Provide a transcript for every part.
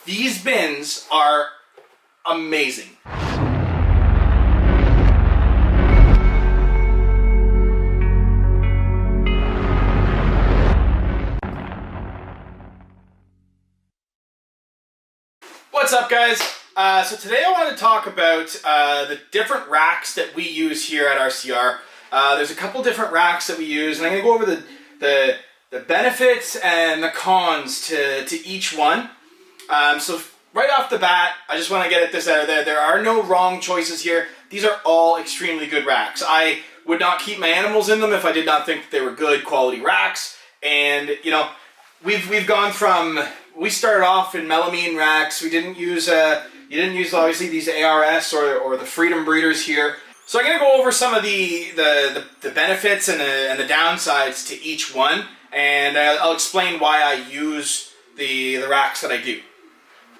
These bins are amazing. What's up, guys? So today I want to talk about the different racks that we use here at RCR. There's a couple different racks that we use, and I'm going to go over the benefits and the cons to each one. So right off the bat, I just want to get this out of there. There are no wrong choices here. These are all extremely good racks. I would not keep my animals in them if I did not think they were good quality racks. And you know, we've gone from, we started off in melamine racks. We didn't use you didn't use obviously these ARS or the Freedom Breeders here. So I'm going to go over some of the benefits and the downsides to each one, and I'll explain why I use the racks that I do.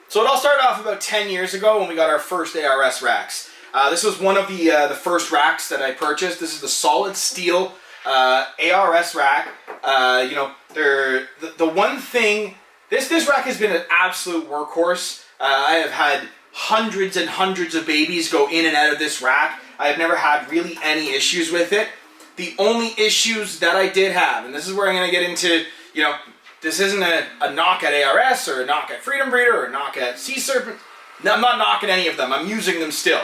So it all started off about 10 years ago when we got our first ARS racks. This was one of the first racks that I purchased. This is the solid steel ARS rack. You know, the one thing, this rack has been an absolute workhorse. I have had hundreds and hundreds of babies go in and out of this rack. I have never had really any issues with it. The only issues that I did have, and this is where I'm going to get into, you know, this isn't a knock at ARS or a knock at Freedom Breeder or a knock at C Serpents. No, I'm not knocking any of them. I'm using them still.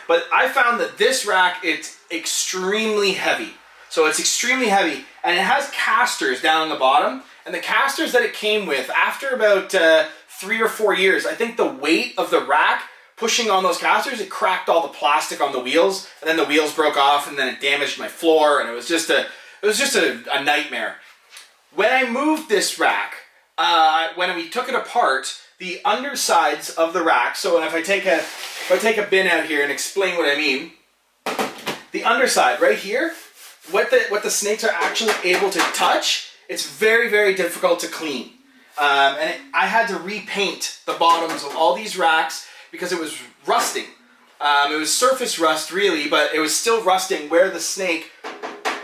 But I found that this rack, it's extremely heavy. So it's extremely heavy, and it has casters down on the bottom. And the casters that it came with, after about 3 or 4 years, I think the weight of the rack pushing on those casters, it cracked all the plastic on the wheels, and then the wheels broke off, and then it damaged my floor, and it was just a nightmare. When I moved this rack, when we took it apart, the undersides of the rack, so if I take a bin out here and explain what I mean, the underside right here, what the snakes are actually able to touch, it's very, very difficult to clean. I had to repaint the bottoms of all these racks because it was rusting. It was surface rust really, but it was still rusting where the snake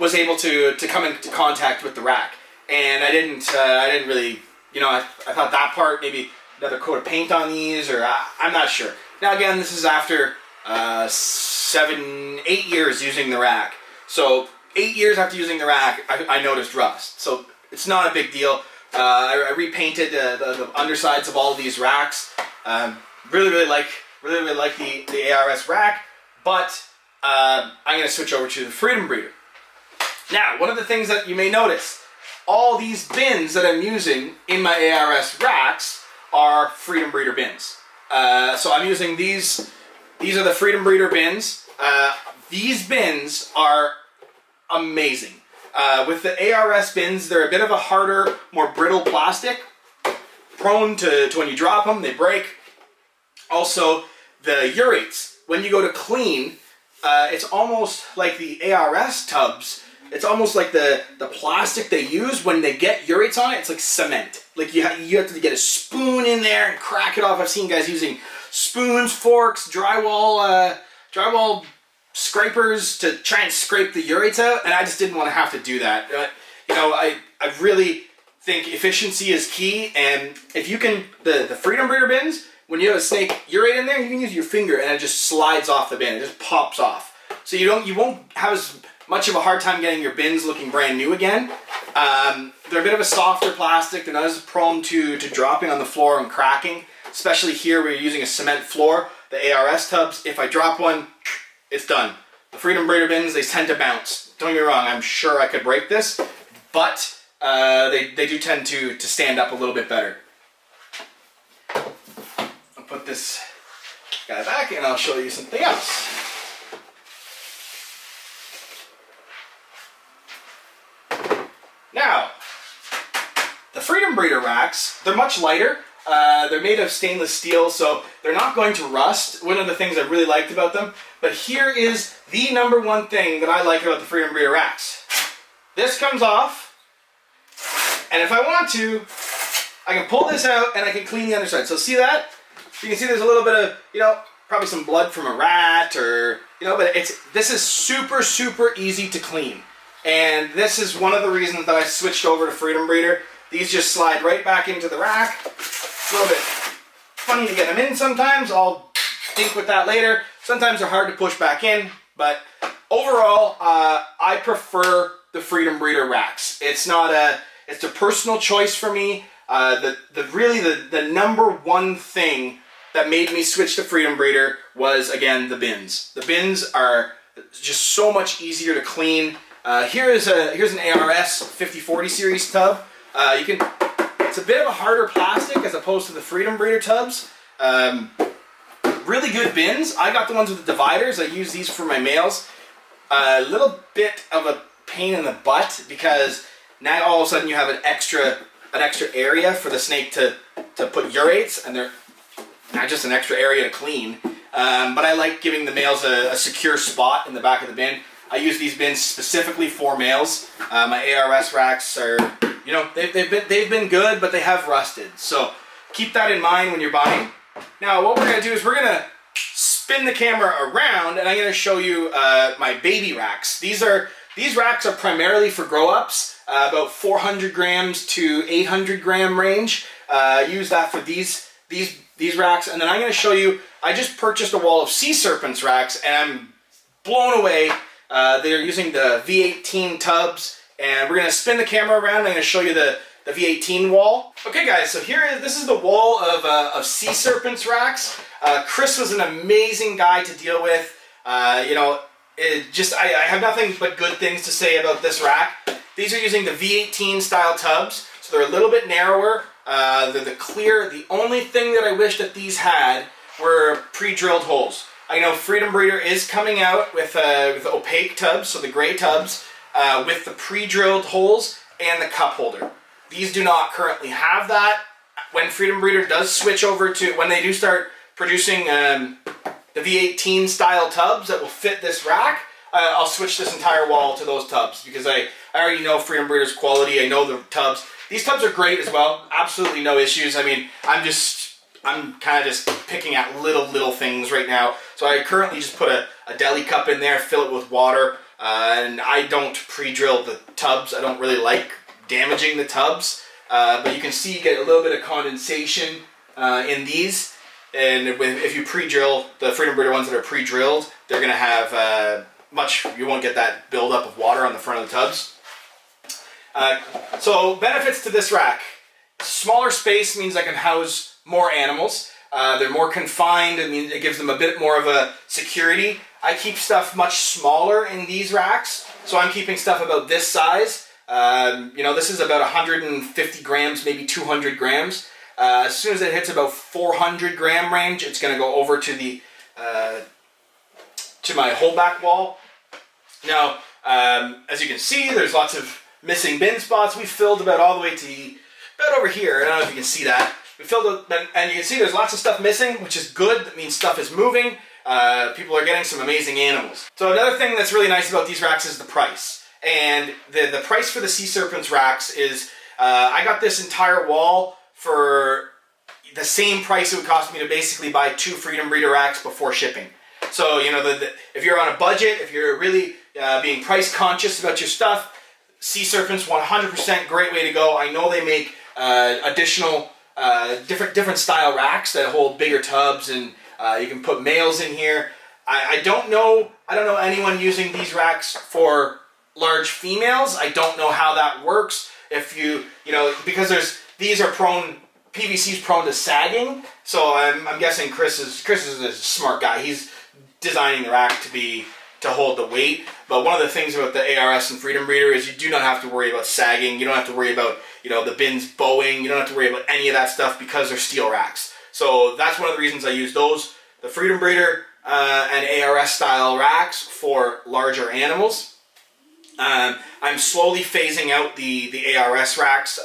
was able to come into contact with the rack. And I didn't really, you know, I thought that part, maybe another coat of paint on these, or I'm not sure. Now again, this is after 7, 8 years using the rack. So 8 years after using the rack, I noticed rust. So it's not a big deal. I repainted the undersides of all of these racks. Really like the ARS rack, but I'm going to switch over to the Freedom Breeder. Now, one of the things that you may notice, all these bins that I'm using in my ARS racks are Freedom Breeder bins. So I'm using these. These are the Freedom Breeder bins. These bins are amazing. With the ARS bins, they're a bit of a harder, more brittle plastic, prone to when you drop them, they break. Also, the urates, when you go to clean, it's almost like the ARS tubs. It's almost like the plastic they use when they get urates on it. It's like cement. Like you have to get a spoon in there and crack it off. I've seen guys using spoons, forks, drywall scrapers to try and scrape the urates out, and I just didn't want to have to do that. You know, I really think efficiency is key, and if you can, the Freedom Breeder bins, when you have a snake urate in there, you can use your finger and it just slides off the bin. It just pops off. So you won't have as much of a hard time getting your bins looking brand new again. They're a bit of a softer plastic. They're not as prone to dropping on the floor and cracking, especially here where you're using a cement floor. The ARS tubs, if I drop one, it's done. The Freedom Breeder bins, they tend to bounce. Don't get me wrong, I'm sure I could break this, but they do tend to stand up a little bit better. I'll put this guy back and I'll show you something else. Now, the Freedom Breeder racks, they're much lighter. They're made of stainless steel, so they're not going to rust. One of the things I really liked about them. But here is the #1 thing that I like about the Freedom Breeder racks. This comes off, and if I want to, I can pull this out and I can clean the underside. So see that? You can see there's a little bit of, you know, probably some blood from a rat, or, you know, but this is super, super easy to clean. And this is one of the reasons that I switched over to Freedom Breeder. These just slide right back into the rack. A little bit funny to get them in sometimes. I'll think with that later. Sometimes they're hard to push back in, but overall, I prefer the Freedom Breeder racks. It's a personal choice for me. The number one thing that made me switch to Freedom Breeder was, again, the bins. The bins are just so much easier to clean. Here's an ARS 5040 series tub. It's a bit of a harder plastic as opposed to the Freedom Breeder tubs. Really good bins. I got the ones with the dividers. I use these for my males. A little bit of a pain in the butt because now all of a sudden you have an extra area for the snake to put urates, and they're not just an extra area to clean. But I like giving the males a secure spot in the back of the bin. I use these bins specifically for males. My ARS racks are, you know, they've been good, but they have rusted. So keep that in mind when you're buying. Now what we're gonna do is we're gonna spin the camera around, and I'm gonna show you my baby racks. These racks are primarily for grow-ups, about 400 grams to 800 gram range. Use that for these racks, and then I'm going to show you. I just purchased a wall of C Serpents racks, and I'm blown away. They're using the V18 tubs, and we're going to spin the camera around. I'm going to show you the V18 wall. Okay, guys, so this is the wall of C Serpents racks. Chris was an amazing guy to deal with. You know. I have nothing but good things to say about this rack. These are using the V18 style tubs, so they're a little bit narrower. They're the only thing that I wish that these had were pre-drilled holes. I know Freedom Breeder is coming out with opaque tubs, so the gray tubs, with the pre-drilled holes and the cup holder. These do not currently have that. When Freedom Breeder does switch over to, when they do start producing the V18 style tubs that will fit this rack, I'll switch this entire wall to those tubs because I already know Freedom Breeder's quality. I know the tubs. These tubs are great as well. Absolutely no issues. I mean, I'm kind of just picking at little things right now. So I currently just put a deli cup in there, fill it with water, and I don't pre-drill the tubs. I don't really like damaging the tubs, but you can see you get a little bit of condensation in these. And if you pre-drill the Freedom Breeder ones that are pre-drilled, they're going to have you won't get that buildup of water on the front of the tubs. So benefits to this rack. Smaller space means I can house more animals. They're more confined. I mean, it gives them a bit more of a security. I keep stuff much smaller in these racks. So I'm keeping stuff about this size. You know, this is about 150 grams, maybe 200 grams. As soon as it hits about 400 gram range, it's going to go over to to my holdback wall. Now, as you can see, there's lots of missing bin spots. We filled about all the way to about over here. I don't know if you can see that. We filled it, and you can see there's lots of stuff missing, which is good. That means stuff is moving. People are getting some amazing animals. So another thing that's really nice about these racks is the price. And the price for the C Serpents racks is, I got this entire wall for the same price it would cost me to basically buy 2 Freedom Breeder racks before shipping. So, you know, if you're on a budget, if you're really being price conscious about your stuff, C Serpents 100% great way to go. I know they make additional different style racks that hold bigger tubs, and you can put males in here. I don't know anyone using these racks for large females. I don't know how that works. If you know, because these are PVC's prone to sagging, so I'm guessing Chris is a smart guy. He's designing the rack to hold the weight. But one of the things about the ARS and Freedom Breeder is you do not have to worry about sagging. You don't have to worry about, you know, the bins bowing. You don't have to worry about any of that stuff because they're steel racks. So that's one of the reasons I use those, the Freedom Breeder and ARS style racks for larger animals. I'm slowly phasing out the ARS racks.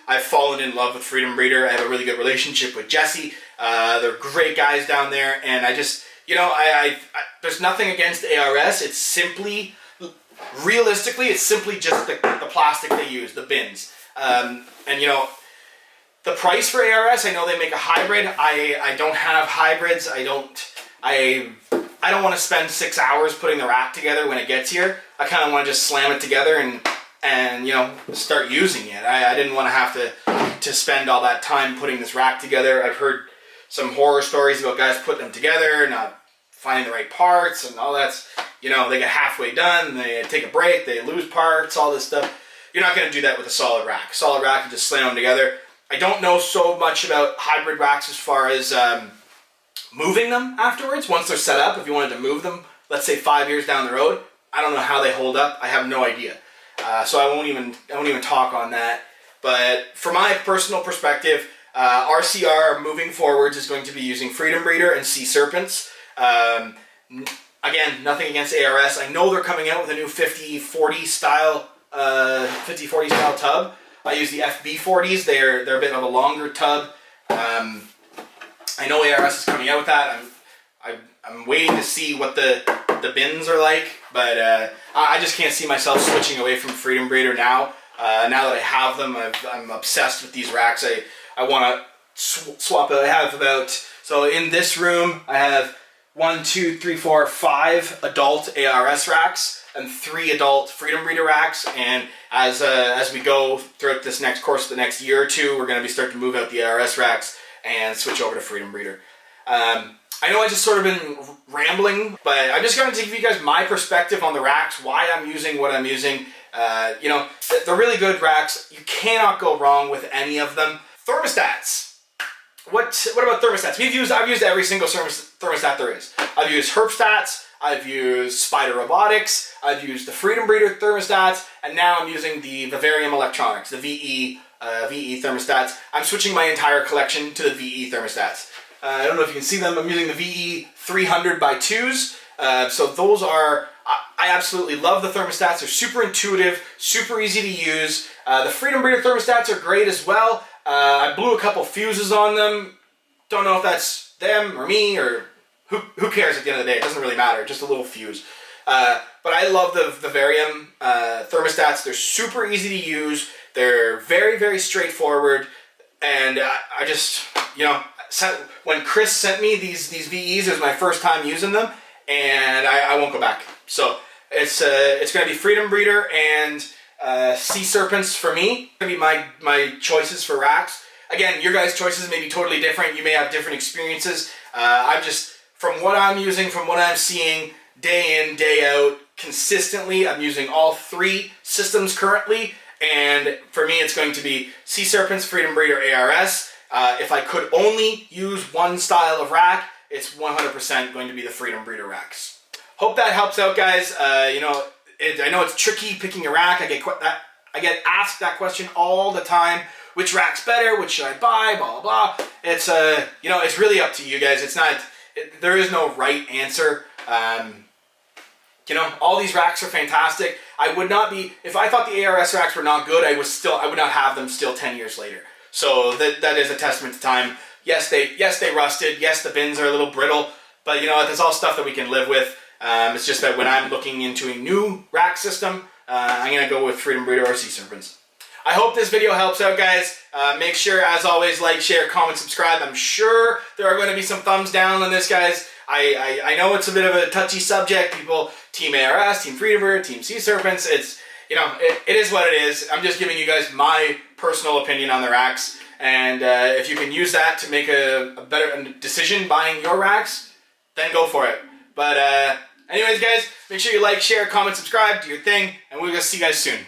I've fallen in love with Freedom Breeder. I have a really good relationship with Jesse. They're great guys down there, and I just, you know, there's nothing against ARS. It's simply, realistically, it's simply just the plastic they use, the bins. And you know, the price for ARS, I know they make a hybrid. I don't have hybrids. I don't want to spend 6 hours putting the rack together when it gets here. I kind of want to just slam it together and you know, start using it. I didn't want to have to spend all that time putting this rack together. I've heard some horror stories about guys putting them together, not finding the right parts and all that. You know, they get halfway done, they take a break, they lose parts, all this stuff. You're not going to do that with a solid rack. Solid rack, you just slam them together. I don't know so much about hybrid racks as far as moving them afterwards. Once they're set up, if you wanted to move them, let's say 5 years down the road, I don't know how they hold up. I have no idea. So I won't even talk on that. But from my personal perspective, RCR moving forwards is going to be using Freedom Breeder and C Serpents. Again, nothing against ARS. I know they're coming out with a new 50-40 style tub. I use the FB40s. They're a bit of a longer tub. I know ARS is coming out with that. I'm waiting to see what the bins are like, but I just can't see myself switching away from Freedom Breeder now. Now that I have them, I'm obsessed with these racks. I want to swap it. I have so in this room, I have 1, 2, 3, 4, 5 adult ARS racks and 3 adult Freedom Breeder racks. And as we go throughout this next course, the next year or two, we're going to be starting to move out the ARS racks and switch over to Freedom Breeder. I know I just sort of been rambling, but I'm just going to give you guys my perspective on the racks, why I'm using what I'm using. You know, they're really good racks. You cannot go wrong with any of them. Thermostats. What about thermostats? I've used every single thermostat there is. I've used Herpstats, I've used Spider Robotics, I've used the Freedom Breeder thermostats, and now I'm using the Vivarium Electronics, the VE thermostats. I'm switching my entire collection to the VE thermostats. I don't know if you can see them. I'm using the VE 300 by 2s. So those are, I absolutely love the thermostats. They're super intuitive, super easy to use. The Freedom Breeder thermostats are great as well. I blew a couple fuses on them. Don't know if that's them or me or who cares at the end of the day. It doesn't really matter, just a little fuse. But I love the Vivarium thermostats. They're super easy to use. They're very, very straightforward. And I just, you know, when Chris sent me these VEs, it was my first time using them, and I won't go back. So it's going to be Freedom Breeder and C Serpents for me. Going to be my choices for racks. Again, your guys' choices may be totally different. You may have different experiences. I'm just, from what I'm using, from what I'm seeing day in, day out, consistently, I'm using all 3 systems currently, and for me it's going to be C Serpents, Freedom Breeder, ARS. If I could only use one style of rack, it's 100% going to be the Freedom Breeder racks. Hope that helps out, guys. You know, I know it's tricky picking a rack. I get asked that question all the time. Which rack's better? Which should I buy? Blah, blah, blah. It's, you know, it's really up to you guys. There is no right answer. You know, all these racks are fantastic. I would not be, if I thought the ARS racks were not good, I would not have them still 10 years later. So that is a testament to time. Yes, they rusted. Yes, the bins are a little brittle, but you know, that's all stuff that we can live with. It's just that when I'm looking into a new rack system, I'm gonna go with Freedom Breeder or C Serpents. I hope this video helps out, guys. Make sure, as always, like, share, comment, subscribe. I'm sure there are going to be some thumbs down on this, guys. I know it's a bit of a touchy subject. People, Team ARS, Team Freedom Breeder, Team C Serpents. It's, you know, it is what it is. I'm just giving you guys my personal opinion on the racks. And if you can use that to make a better decision buying your racks, then go for it. But anyways, guys, make sure you like, share, comment, subscribe, do your thing, and we'll see you guys soon.